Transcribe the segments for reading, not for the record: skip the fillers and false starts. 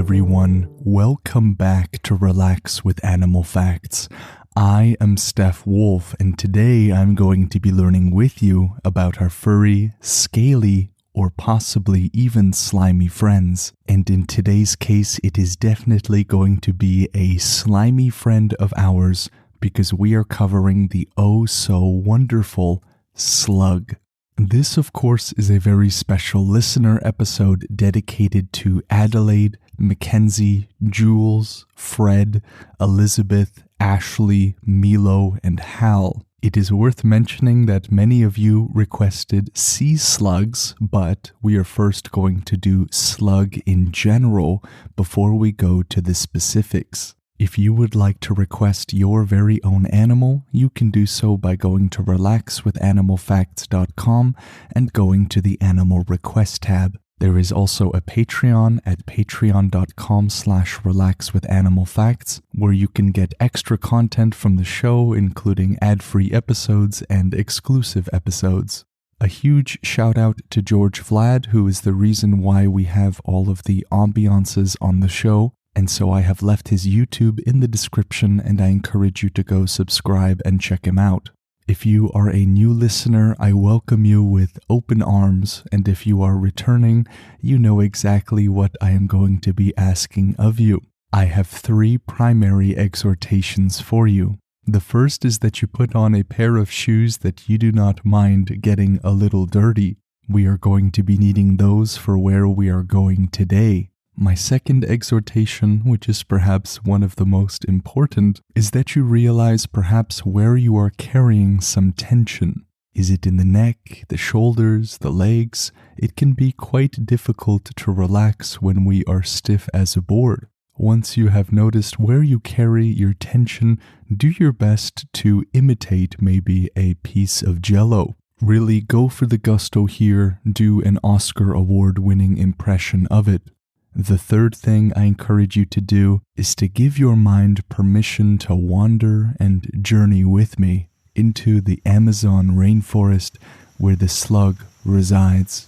everyone. Welcome back to Relax with Animal Facts. I am Stef Wolfe, and today I'm going to be learning with you about our furry, scaly, or possibly even slimy friends. And in today's case, it is definitely going to be a slimy friend of ours because we are covering the oh-so-wonderful Slug. This, of course, is a very special listener episode dedicated to Adelaide, Mackenzie, Jules, Fred, Elizabeth, Ashley, Milo, and Hal. It is worth mentioning that many of you requested sea slugs, but we are first going to do slug in general before we go to the specifics. If you would like to request your very own animal, you can do so by going to relaxwithanimalfacts.com and going to the Animal Request tab. There is also a Patreon at patreon.com/relaxwithanimalfacts, where you can get extra content from the show, including ad-free episodes and exclusive episodes. A huge shout out to George Vlad, who is the reason why we have all of the ambiances on the show. And so I have left his YouTube in the description, and I encourage you to go subscribe and check him out. If you are a new listener, I welcome you with open arms, and if you are returning, you know exactly what I am going to be asking of you. I have 3 primary exhortations for you. The first is that you put on a pair of shoes that you do not mind getting a little dirty. We are going to be needing those for where we are going today. My second exhortation, which is perhaps one of the most important, is that you realize perhaps where you are carrying some tension. Is it in the neck, the shoulders, the legs? It can be quite difficult to relax when we are stiff as a board. Once you have noticed where you carry your tension, do your best to imitate maybe a piece of Jell-O. Really go for the gusto here, do an Oscar award-winning impression of it. The third thing I encourage you to do is to give your mind permission to wander and journey with me into the Amazon rainforest where the slug resides.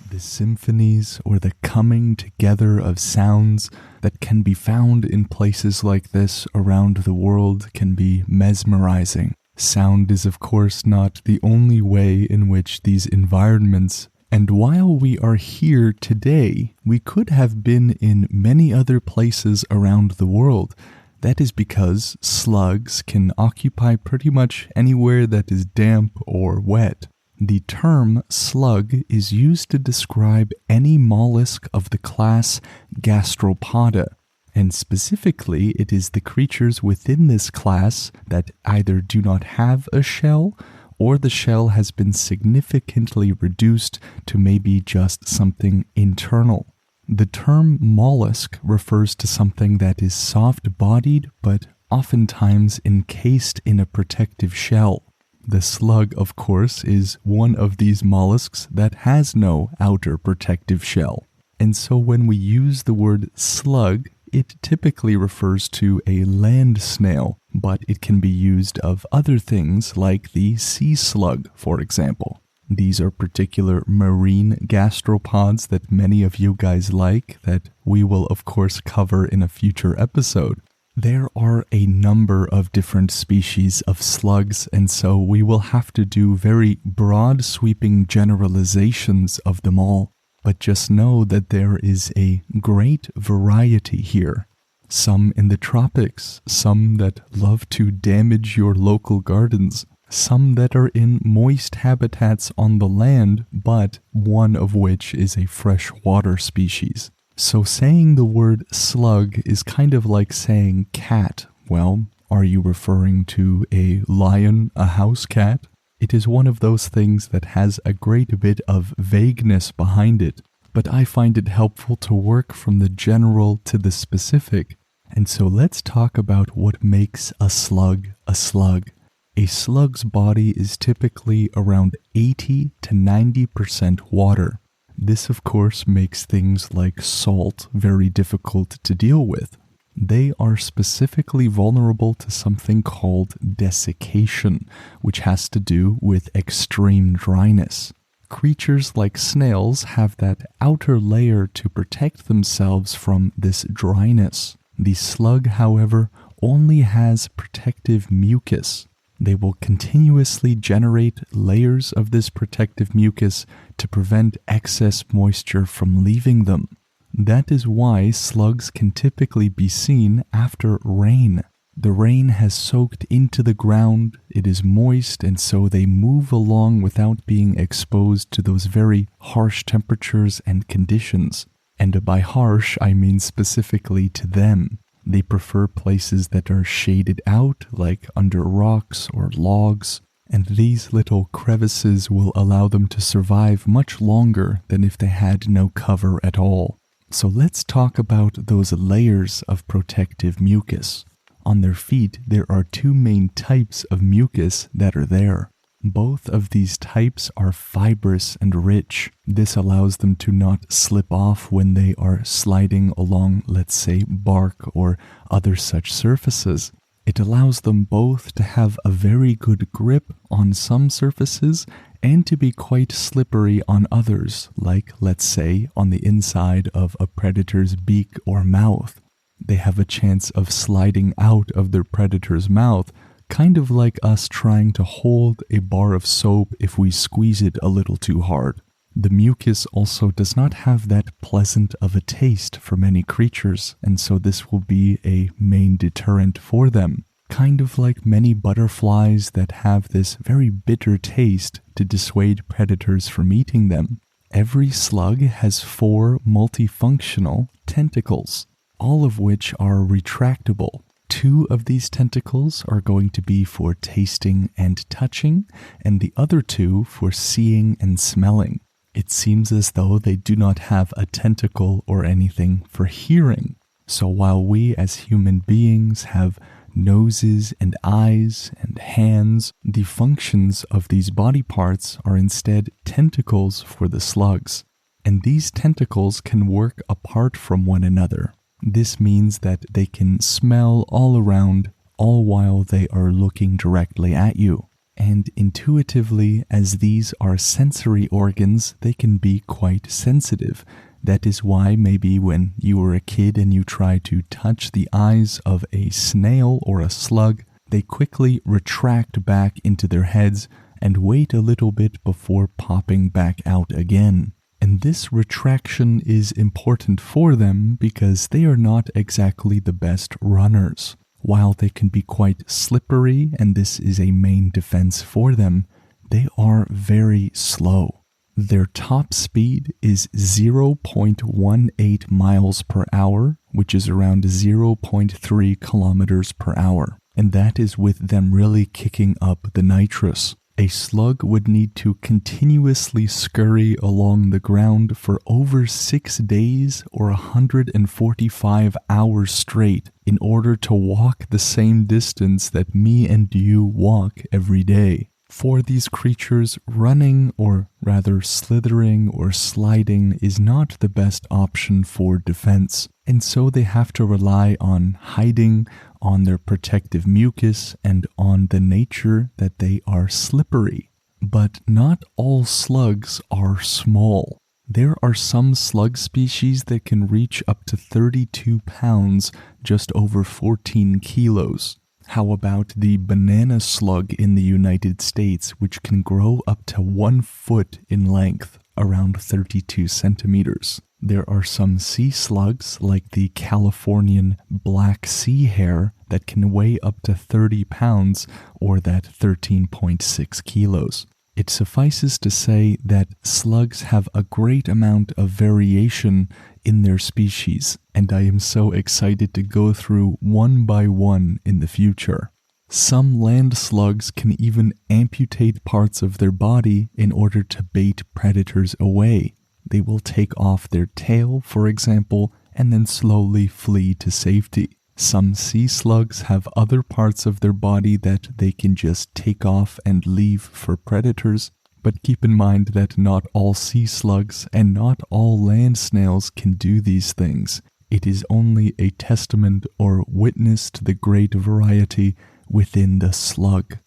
The symphonies or the coming together of sounds that can be found in places like this around the world can be mesmerizing. Sound is, of course, not the only way in which these environments, and while we are here today, we could have been in many other places around the world. That is because slugs can occupy pretty much anywhere that is damp or wet. The term slug is used to describe any mollusk of the class Gastropoda, and specifically it is the creatures within this class that either do not have a shell or the shell has been significantly reduced to maybe just something internal. The term mollusk refers to something that is soft-bodied but oftentimes encased in a protective shell. The slug, of course, is one of these mollusks that has no outer protective shell. And so when we use the word slug, it typically refers to a land snail, but it can be used of other things like the sea slug, for example. These are particular marine gastropods that many of you guys like that we will, of course, cover in a future episode. There are a number of different species of slugs, and so we will have to do very broad sweeping generalizations of them all. But just know that there is a great variety here. Some in the tropics, some that love to damage your local gardens, some that are in moist habitats on the land, but one of which is a freshwater species. So saying the word slug is kind of like saying cat. Well, are you referring to a lion, a house cat? It is one of those things that has a great bit of vagueness behind it, but I find it helpful to work from the general to the specific. And so let's talk about what makes a slug a slug. A slug's body is typically around 80 to 90% water. This, of course, makes things like salt very difficult to deal with. They are specifically vulnerable to something called desiccation, which has to do with extreme dryness. Creatures like snails have that outer layer to protect themselves from this dryness. The slug, however, only has protective mucus. They will continuously generate layers of this protective mucus to prevent excess moisture from leaving them. That is why slugs can typically be seen after rain. The rain has soaked into the ground, it is moist, and so they move along without being exposed to those very harsh temperatures and conditions. And by harsh, I mean specifically to them. They prefer places that are shaded out, like under rocks or logs, and these little crevices will allow them to survive much longer than if they had no cover at all. So let's talk about those layers of protective mucus. On their feet, there are two main types of mucus that are there. Both of these types are fibrous and rich. This allows them to not slip off when they are sliding along, let's say, bark or other such surfaces. It allows them both to have a very good grip on some surfaces and to be quite slippery on others, like, let's say, on the inside of a predator's beak or mouth. They have a chance of sliding out of their predator's mouth, kind of like us trying to hold a bar of soap if we squeeze it a little too hard. The mucus also does not have that pleasant of a taste for many creatures, and so this will be a main deterrent for them. Kind of like many butterflies that have this very bitter taste to dissuade predators from eating them. Every slug has 4 multifunctional tentacles, all of which are retractable. 2 of these tentacles are going to be for tasting and touching, and the other 2 for seeing and smelling. It seems as though they do not have a tentacle or anything for hearing. So while we as human beings have noses and eyes and hands, the functions of these body parts are instead tentacles for the slugs. And these tentacles can work apart from one another. This means that they can smell all around, all while they are looking directly at you. And intuitively, as these are sensory organs, they can be quite sensitive. That is why maybe when you were a kid and you try to touch the eyes of a snail or a slug, they quickly retract back into their heads and wait a little bit before popping back out again. And this retraction is important for them because they are not exactly the best runners. While they can be quite slippery, and this is a main defense for them, they are very slow. Their top speed is 0.18 miles per hour, which is around 0.3 kilometers per hour. And that is with them really kicking up the nitrous. A slug would need to continuously scurry along the ground for over 6 days or 145 hours straight in order to walk the same distance that me and you walk every day. For these creatures, running, or rather slithering or sliding, is not the best option for defense, and so they have to rely on hiding, on their protective mucus, and on the nature that they are slippery. But not all slugs are small. There are some slug species that can reach up to 32 pounds, just over 14 kilos. How about the banana slug in the United States, which can grow up to 1 foot in length, around 32 centimeters? There are some sea slugs, like the Californian black sea hare, that can weigh up to 30 pounds, or that 13.6 kilos. It suffices to say that slugs have a great amount of variation in their species, and I am so excited to go through one by one in the future. Some land slugs can even amputate parts of their body in order to bait predators away. They will take off their tail, for example, and then slowly flee to safety. Some sea slugs have other parts of their body that they can just take off and leave for predators. But keep in mind that not all sea slugs and not all land snails can do these things. It is only a testament or witness to the great variety within the slug.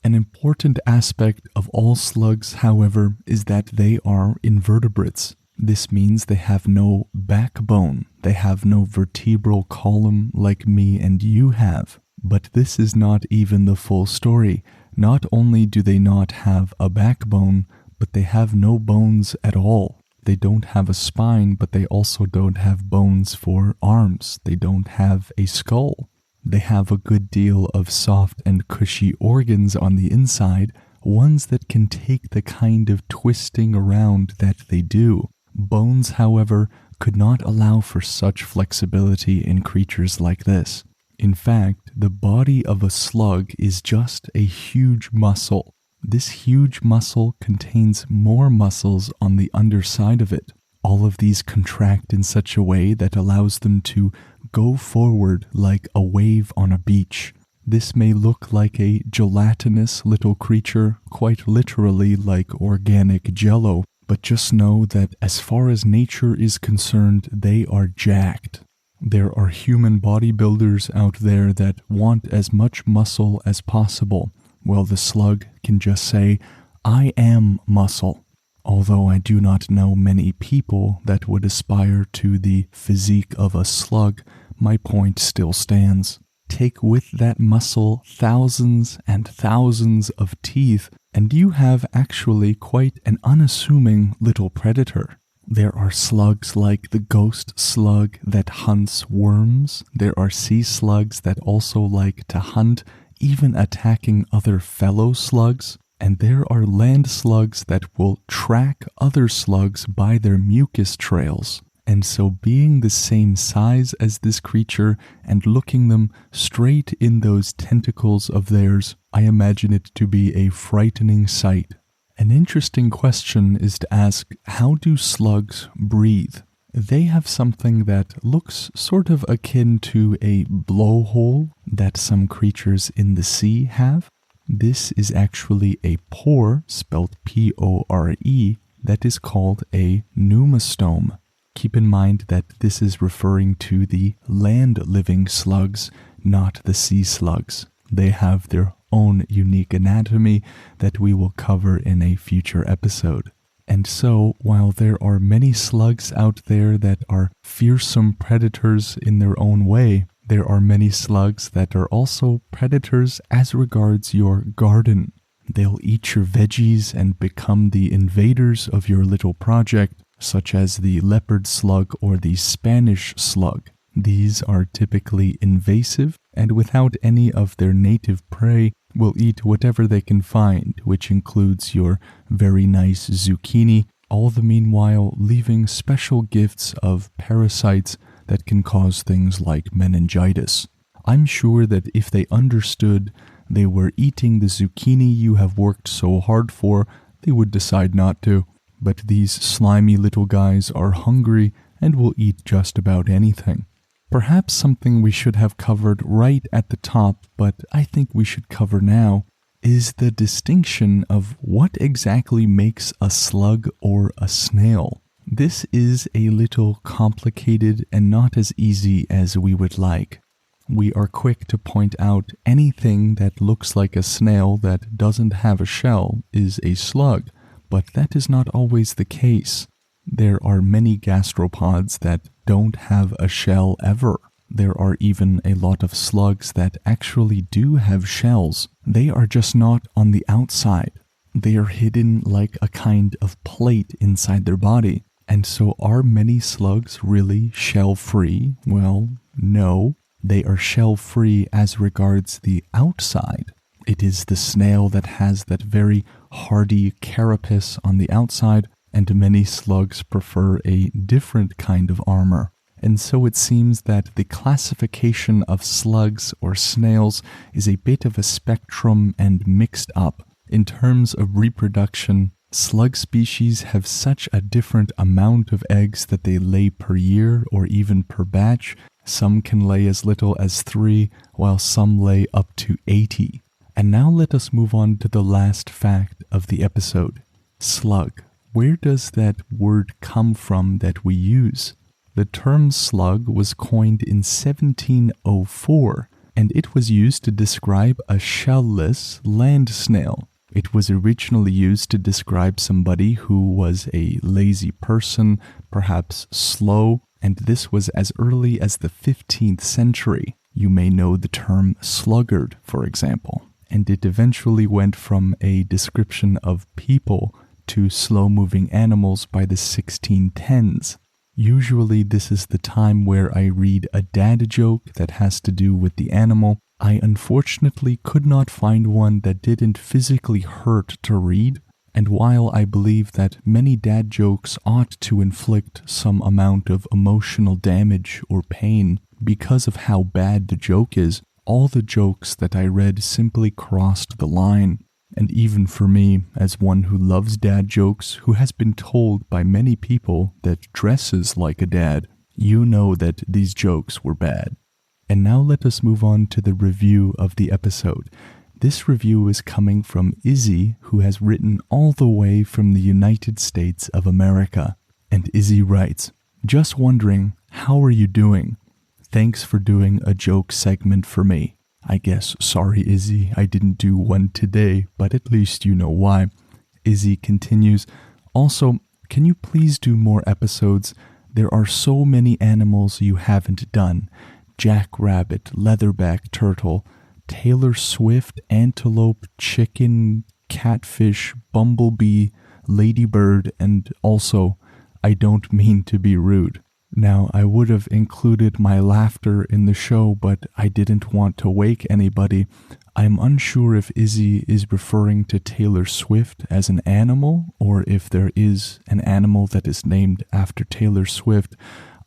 An important aspect of all slugs, however, is that they are invertebrates. This means they have no backbone. They have no vertebral column like me and you have. But this is not even the full story. Not only do they not have a backbone, but they have no bones at all. They don't have a spine, but they also don't have bones for arms. They don't have a skull. They have a good deal of soft and cushy organs on the inside, ones that can take the kind of twisting around that they do. Bones, however, could not allow for such flexibility in creatures like this. In fact, the body of a slug is just a huge muscle. This huge muscle contains more muscles on the underside of it. All of these contract in such a way that allows them to go forward like a wave on a beach. This may look like a gelatinous little creature, quite literally like organic jello, but just know that as far as nature is concerned, they are jacked. There are human bodybuilders out there that want as much muscle as possible. Well, the slug can just say, "I am muscle." Although I do not know many people that would aspire to the physique of a slug, my point still stands. Take with that muscle thousands and thousands of teeth, and you have actually quite an unassuming little predator. There are slugs like the ghost slug that hunts worms. There are sea slugs that also like to hunt, even attacking other fellow slugs. And there are land slugs that will track other slugs by their mucus trails. And so being the same size as this creature and looking them straight in those tentacles of theirs, I imagine it to be a frightening sight. An interesting question is to ask, how do slugs breathe? They have something that looks sort of akin to a blowhole that some creatures in the sea have. This is actually a pore, spelled P-O-R-E, that is called a pneumostome. Keep in mind that this is referring to the land-living slugs, not the sea slugs. They have their own unique anatomy that we will cover in a future episode. And so, while there are many slugs out there that are fearsome predators in their own way, there are many slugs that are also predators as regards your garden. They'll eat your veggies and become the invaders of your little project, such as the leopard slug or the Spanish slug. These are typically invasive and without any of their native prey will eat whatever they can find, which includes your very nice zucchini, all the meanwhile leaving special gifts of parasites that can cause things like meningitis. I'm sure that if they understood they were eating the zucchini you have worked so hard for, they would decide not to. But these slimy little guys are hungry and will eat just about anything. Perhaps something we should have covered right at the top, but I think we should cover now, is the distinction of what exactly makes a slug or a snail. This is a little complicated and not as easy as we would like. We are quick to point out anything that looks like a snail that doesn't have a shell is a slug, but that is not always the case. There are many gastropods that don't have a shell ever. There are even a lot of slugs that actually do have shells. They are just not on the outside. They are hidden like a kind of plate inside their body. And so are many slugs really shell-free? Well, no. They are shell-free as regards the outside. It is the snail that has that very hardy carapace on the outside, and many slugs prefer a different kind of armor. And so it seems that the classification of slugs or snails is a bit of a spectrum and mixed up. In terms of reproduction, slug species have such a different amount of eggs that they lay per year or even per batch. Some can lay as little as 3, while some lay up to 80. And now let us move on to the last fact of the episode. Slug. Where does that word come from that we use? The term slug was coined in 1704, and it was used to describe a shellless land snail. It was originally used to describe somebody who was a lazy person, perhaps slow, and this was as early as the 15th century. You may know the term sluggard, for example, and it eventually went from a description of people to slow-moving animals by the 1610s. Usually this is the time where I read a dad joke that has to do with the animal. I unfortunately could not find one that didn't physically hurt to read, and while I believe that many dad jokes ought to inflict some amount of emotional damage or pain because of how bad the joke is, all the jokes that I read simply crossed the line. And even for me, as one who loves dad jokes, who has been told by many people that dresses like a dad, you know that these jokes were bad. And now let us move on to the review of the episode. This review is coming from Izzy, who has written all the way from the United States of America. And Izzy writes, "Just wondering, how are you doing? Thanks for doing a joke segment for me. I guess, sorry Izzy, I didn't do one today, but at least you know why." Izzy continues, "Also, can you please do more episodes? There are so many animals you haven't done. Jackrabbit, leatherback turtle, Taylor Swift, antelope, chicken, catfish, bumblebee, ladybird, and also, I don't mean to be rude." Now, I would have included my laughter in the show, but I didn't want to wake anybody. I'm unsure if Izzy is referring to Taylor Swift as an animal, or if there is an animal that is named after Taylor Swift.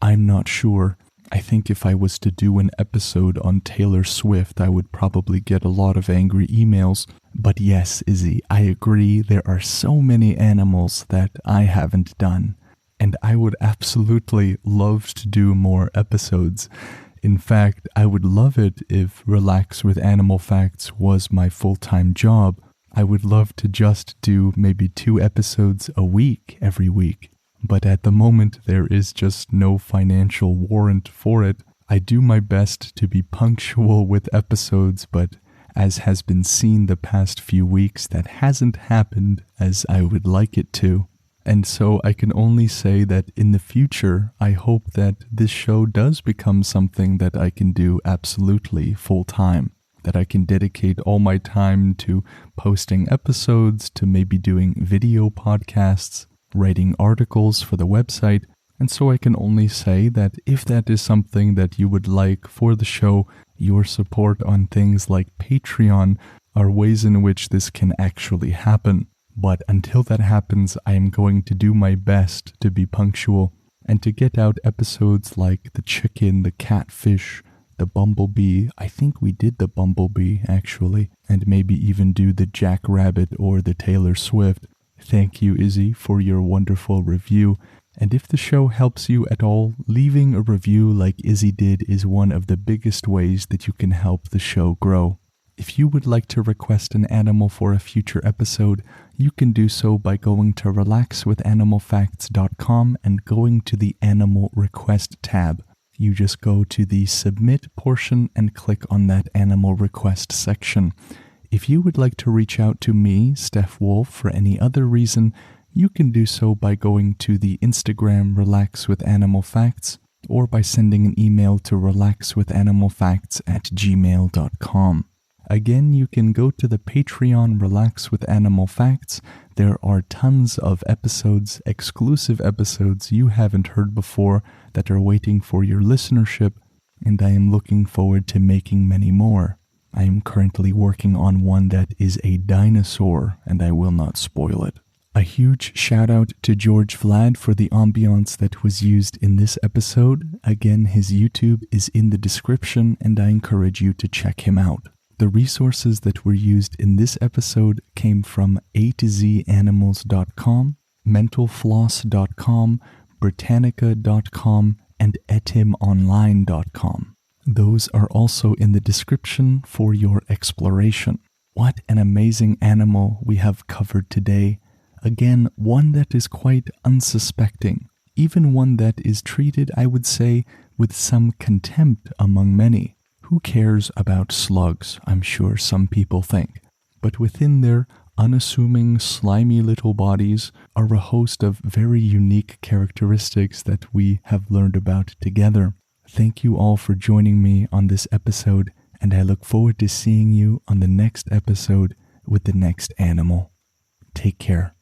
I'm not sure. I think if I was to do an episode on Taylor Swift, I would probably get a lot of angry emails. But yes, Izzy, I agree, there are so many animals that I haven't done. And I would absolutely love to do more episodes. In fact, I would love it if Relax with Animal Facts was my full-time job. I would love to just do maybe 2 episodes a week every week. But at the moment, there is just no financial warrant for it. I do my best to be punctual with episodes, but as has been seen the past few weeks, that hasn't happened as I would like it to. And so I can only say that in the future, I hope that this show does become something that I can do absolutely full time, that I can dedicate all my time to posting episodes, to maybe doing video podcasts, writing articles for the website. And so I can only say that if that is something that you would like for the show, your support on things like Patreon are ways in which this can actually happen. But until that happens, I am going to do my best to be punctual and to get out episodes like the chicken, the catfish, the bumblebee. I think we did the bumblebee, actually, and maybe even do the jackrabbit or the Taylor Swift. Thank you, Izzy, for your wonderful review. And if the show helps you at all, leaving a review like Izzy did is one of the biggest ways that you can help the show grow. If you would like to request an animal for a future episode, you can do so by going to relaxwithanimalfacts.com and going to the Animal Request tab. You just go to the Submit portion and click on that Animal Request section. If you would like to reach out to me, Steph Wolfe, for any other reason, you can do so by going to the Instagram Relax with Animal Facts or by sending an email to relaxwithanimalfacts@gmail.com. Again, you can go to the Patreon Relax with Animal Facts. There are tons of episodes, exclusive episodes you haven't heard before that are waiting for your listenership, and I am looking forward to making many more. I am currently working on one that is a dinosaur, and I will not spoil it. A huge shout out to George Vlad for the ambiance that was used in this episode. Again, his YouTube is in the description, and I encourage you to check him out. The resources that were used in this episode came from A2ZAnimals.com, mentalfloss.com, britannica.com, and etimonline.com. Those are also in the description for your exploration. What an amazing animal we have covered today. Again, one that is quite unsuspecting, even one that is treated, I would say, with some contempt among many. Who cares about slugs, I'm sure some people think. But within their unassuming, slimy little bodies are a host of very unique characteristics that we have learned about together. Thank you all for joining me on this episode, and I look forward to seeing you on the next episode with the next animal. Take care.